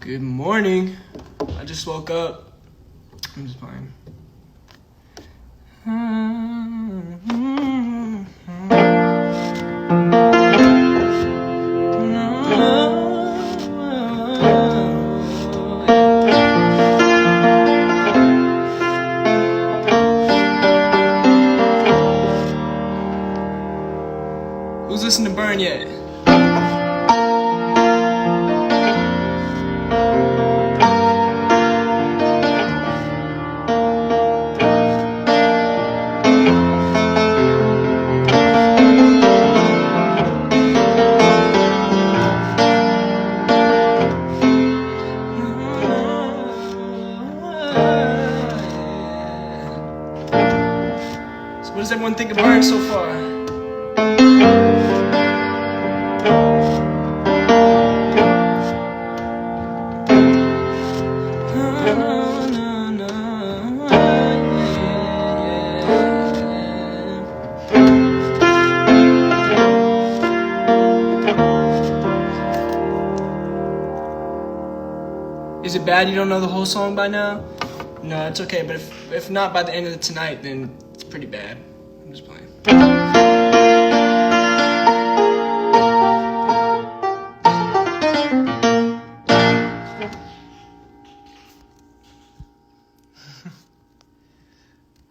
Good morning. I just woke up. I'm just playing. Who's listened to Burn yet? So what does everyone think of Burn so far? Is it bad you don't know the whole song by now? No, it's okay, but if not by the end of tonight, then it's pretty bad. I'm just playing.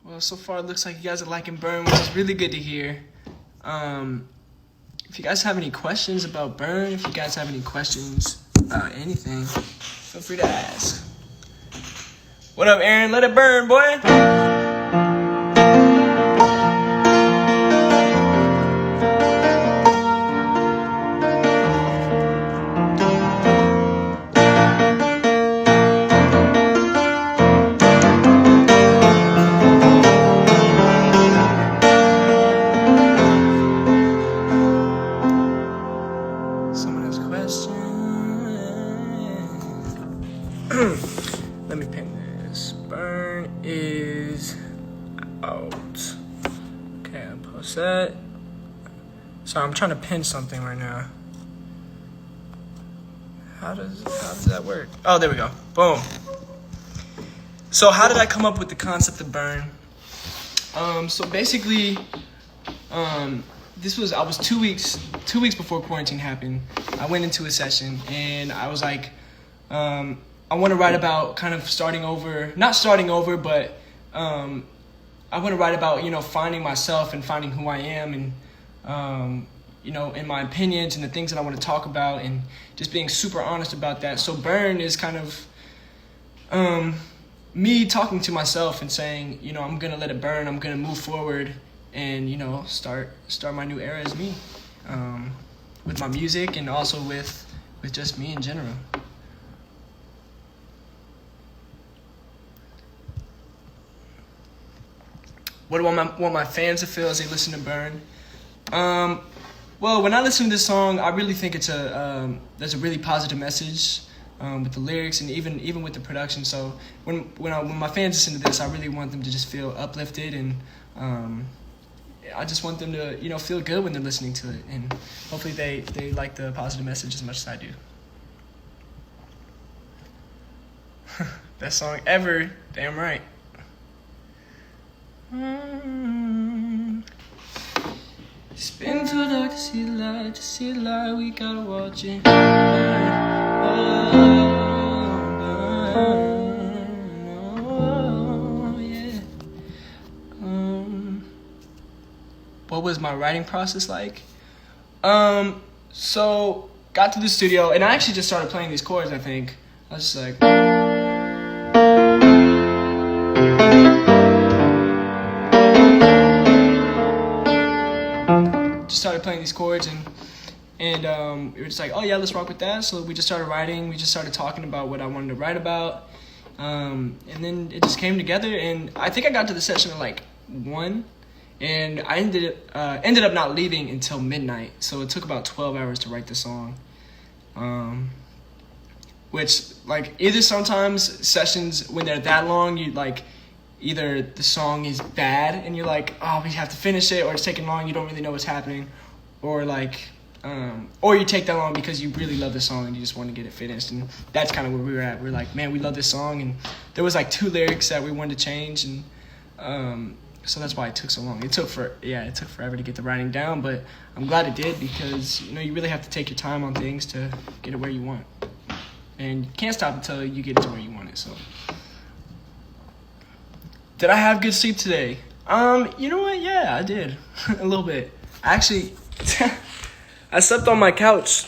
Well, so far it looks like you guys are liking Burn, which is really good to hear. If you guys have any questions about Burn, if you guys have any questions about anything, feel free to ask. What up, Aaron? Let it burn, boy. Someone has a question. Let me pin this. Burn is out. Okay, I'll post that. Sorry, I'm trying to pin something right now. How does that work? Oh, there we go. Boom. So how did I come up with the concept of Burn? So basically, I was 2 weeks before quarantine happened. I went into a session and I was like, I want to write about kind of starting over, not starting over, but I want to write about, finding myself and finding who I am and, in my opinions and the things that I want to talk about and just being super honest about that. So Burn is kind of me talking to myself and saying, I'm going to let it burn. I'm going to move forward and, start my new era as me with my music and also with just me in general. What do I want my fans to feel as they listen to Burn? Well, when I listen to this song, I really think there's a really positive message with the lyrics and even with the production. So when my fans listen to this, I really want them to just feel uplifted and I just want them to feel good when they're listening to it, and hopefully they like the positive message as much as I do. Best song ever, damn right. Spin too dark to see the light, to see the light, we gotta watch it burn. Oh, yeah. What was my writing process like? So got to the studio and I actually just started playing these chords. I think I was just like. Just started playing these chords and we were just like, oh yeah, let's rock with that. So we just started writing. We just started talking about what I wanted to write about, and then it just came together. And I think I got to the session at like 1, and I ended up not leaving until midnight. So it took about 12 hours to write the song, which like either sometimes sessions when they're that long, you like. Either the song is bad and you're like, oh, we have to finish it, or it's taking long, you don't really know what's happening, or like or you take that long because you really love the song and you just want to get it finished. And that's kind of where we were at. We're like, man, we love this song, and there was like 2 lyrics that we wanted to change, and so that's why it took so long. It took forever to get the writing down, but I'm glad it did, because you really have to take your time on things to get it where you want, and you can't stop until you get it to where you want it. So, did I have good sleep today? You know what? Yeah, I did. A little bit. Actually, I slept on my couch.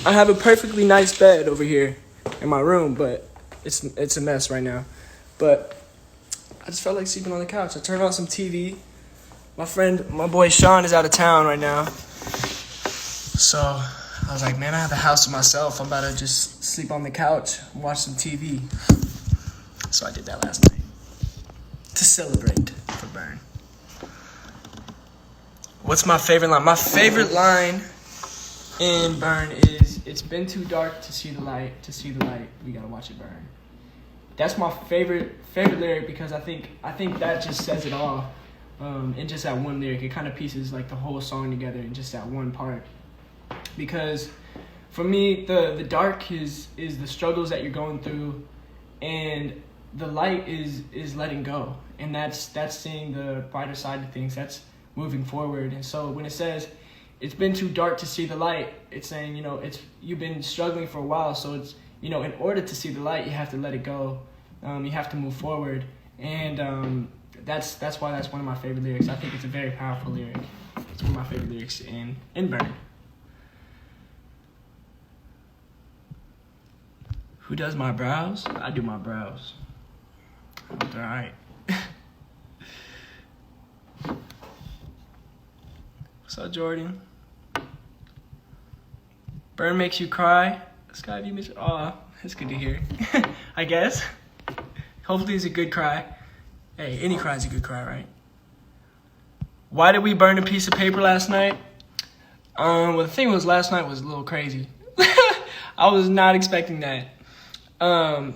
I have a perfectly nice bed over here in my room, but it's a mess right now. But I just felt like sleeping on the couch. I turned on some TV. My boy Sean is out of town right now. So I was like, man, I have the house to myself. I'm about to just sleep on the couch and watch some TV. So I did that last night to celebrate for Burn. What's my favorite line? My favorite line in Burn is, "It's been too dark to see the light. To see the light, we gotta watch it burn." That's my favorite lyric, because I think that just says it all. In just that one lyric, it kind of pieces like the whole song together in just that one part. Because for me, the dark is the struggles that you're going through, and the light is letting go, and that's seeing the brighter side of things. That's moving forward. And so when it says it's been too dark to see the light, it's saying, you've been struggling for a while, so it's, in order to see the light, you have to let it go. You have to move forward. And that's why that's one of my favorite lyrics. I think it's a very powerful lyric. It's one of my favorite lyrics in Burn. Who does my brows? I do my brows. They're alright. What's up, Jordan? Burn makes you cry. Sky, you miss it. Aw, that's good to hear. I guess. Hopefully it's a good cry. Hey, any cry is a good cry, right? Why did we burn a piece of paper last night? Well, the thing was, last night was a little crazy. I was not expecting that. I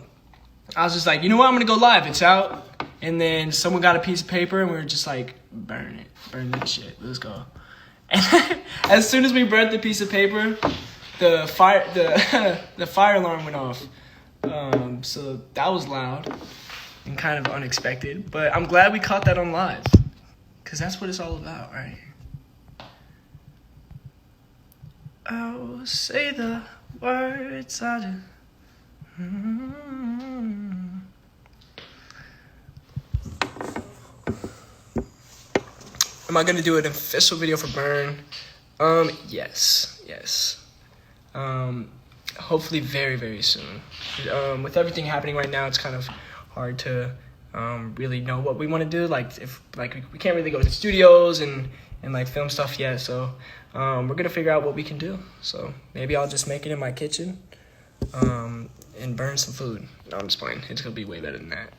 was just like, you know what? I'm gonna go live. It's out. And then someone got a piece of paper, and we were just like, burn it. Burn that shit. Let's go. And as soon as we burnt the piece of paper, the fire alarm went off. So that was loud and kind of unexpected. But I'm glad we caught that on live, because that's what it's all about, right? Oh, say the words I do. Am I gonna do an official video for Burn? Yes. Hopefully very, very soon. With everything happening right now, it's kind of hard to really know what we want to do. We can't really go to the studios and film stuff yet. So we're gonna figure out what we can do. So maybe I'll just make it in my kitchen and burn some food. No, I'm just playing. It's gonna be way better than that.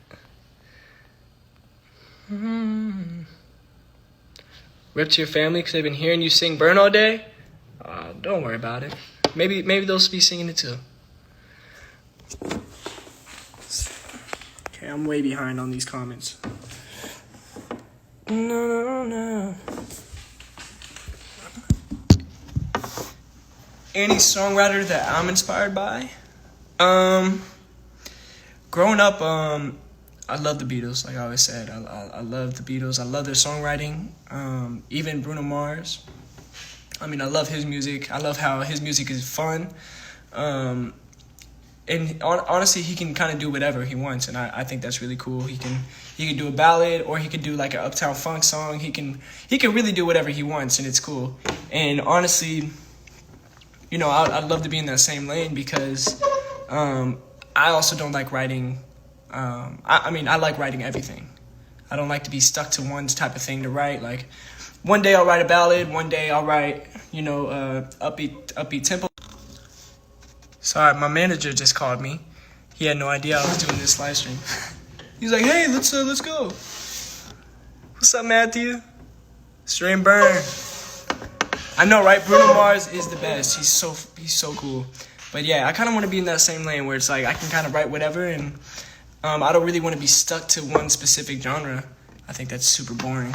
Rip to your family because they've been hearing you sing Burn all day. Don't worry about it. Maybe they'll be singing it too. Okay, I'm way behind on these comments. No. Any songwriter that I'm inspired by? Growing up, I love the Beatles, like I always said. I love the Beatles. I love their songwriting. Even Bruno Mars. I love his music. I love how his music is fun. And honestly, he can kind of do whatever he wants, and I think that's really cool. He can do a ballad, or he could do like an Uptown Funk song. He can really do whatever he wants, and it's cool. And honestly, I'd love to be in that same lane, because I also don't like writing. I like writing everything. I don't like to be stuck to one type of thing to write. Like, one day I'll write a ballad, one day I'll write, upbeat tempo. Sorry, my manager just called me. He had no idea I was doing this live stream. He's like, hey, let's go. What's up, Matthew? Stream Burn. I know, right? Bruno Mars is the best. He's so cool. But yeah, I kind of want to be in that same lane where it's like I can kind of write whatever, and I don't really want to be stuck to one specific genre. I think that's super boring.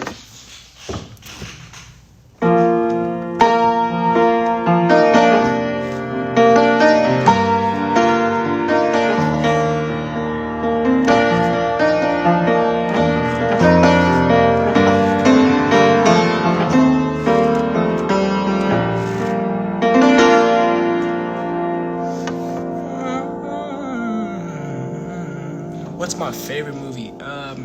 What's my favorite movie? I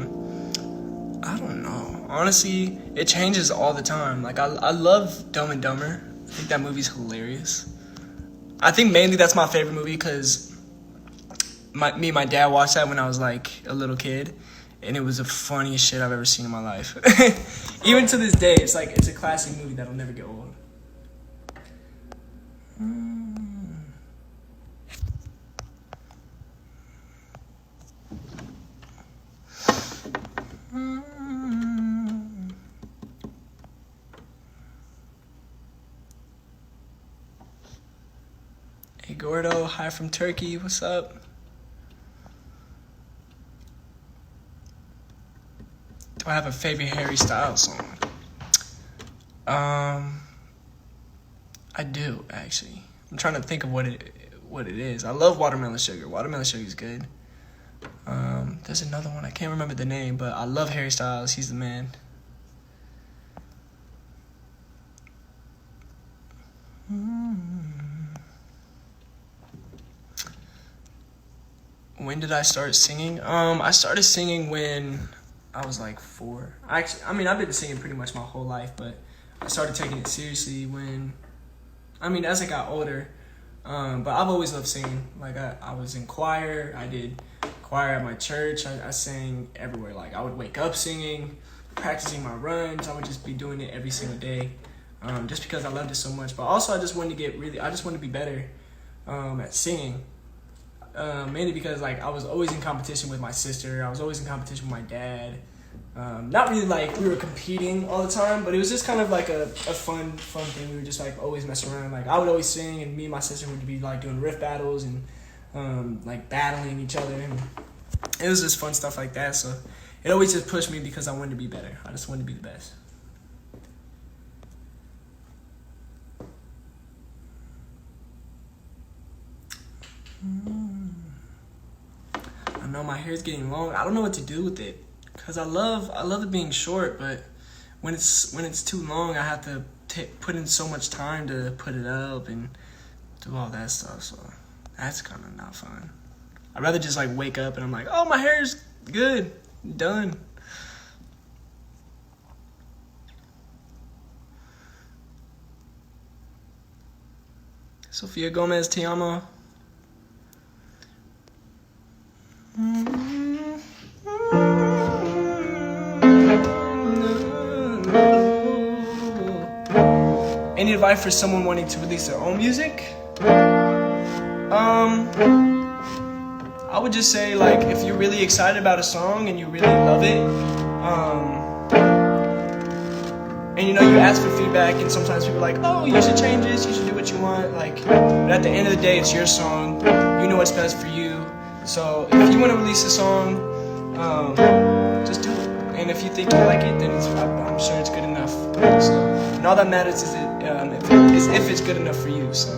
don't know. Honestly, it changes all the time. Like, I love Dumb and Dumber. I think that movie's hilarious. I think mainly that's my favorite movie because me and my dad watched that when I was like a little kid, and it was the funniest shit I've ever seen in my life. Even to this day, it's a classic movie that'll never get old. Hey Gordo, hi from Turkey, what's up? Do I have a favorite Harry Styles song? I do, actually. I'm trying to think of what it is. I love Watermelon Sugar. Watermelon Sugar is good. There's another one, I can't remember the name, but I love Harry Styles, he's the man. When did I start singing? I started singing when I was like 4. I've been singing pretty much my whole life, but I started taking it seriously as I got older. But I've always loved singing. Like, I was in choir. I did choir at my church. I sang everywhere. Like, I would wake up singing, practicing my runs. I would just be doing it every single day, just because I loved it so much. But also, I just wanted to be better at singing. Mainly because like I was always in competition with my sister. I was always in competition with my dad. Not really like we were competing all the time, but it was just kind of like a fun thing. We were just like always messing around. Like I would always sing, and me and my sister would be like doing riff battles and like battling each other, and it was just fun stuff like that. So it always just pushed me because I wanted to be better. I just wanted to be the best. I know my hair's getting long. I don't know what to do with it because I love it being short, but when it's too long, I have to put in so much time to put it up and do all that stuff. So that's kind of not fun. I'd rather just like wake up and I'm like, oh, my hair's good, done. Sofia Gomez, Te Amo. Any advice for someone wanting to release their own music? I would just say, like, if you're really excited about a song and you really love it, and you ask for feedback, and sometimes people are like, oh, you should change this, you should do what you want, like, but at the end of the day, it's your song, you know what's best for you. So if you want to release a song, just do it. And if you think you like it, then I'm sure it's good enough. So, and all that matters is if it's good enough for you. So.